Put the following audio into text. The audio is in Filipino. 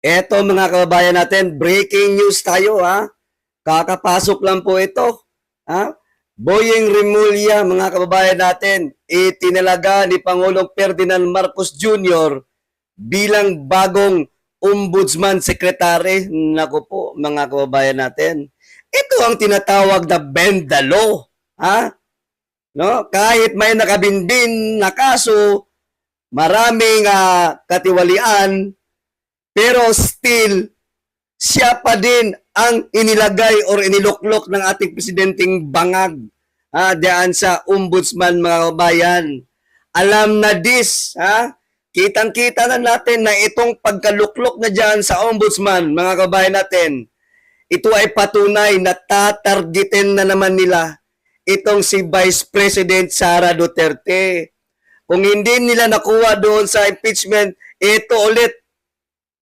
Eto mga kababayan natin, breaking news tayo ha. Kakapasok lang po ito. Ha? Boyeng Rimulya, mga kababayan natin, itinalaga ni Pangulong Ferdinand Marcos Jr. bilang bagong Ombudsman Secretary. Naku po, mga kababayan natin. Ito ang tinatawag na bend the law. Ha? No? Kahit may nakabinbin na kaso, maraming katiwalian, pero still, siya pa din ang inilagay or iniluklok ng ating presidenteng bangag diyan sa ombudsman mga kabayan. Alam na this, kitang-kita na natin na itong pagkaluklok na diyan sa ombudsman mga kabayan natin, ito ay patunay na tatargetin na naman nila itong si Vice President Sara Duterte. Kung hindi nila nakuha doon sa impeachment, ito ulit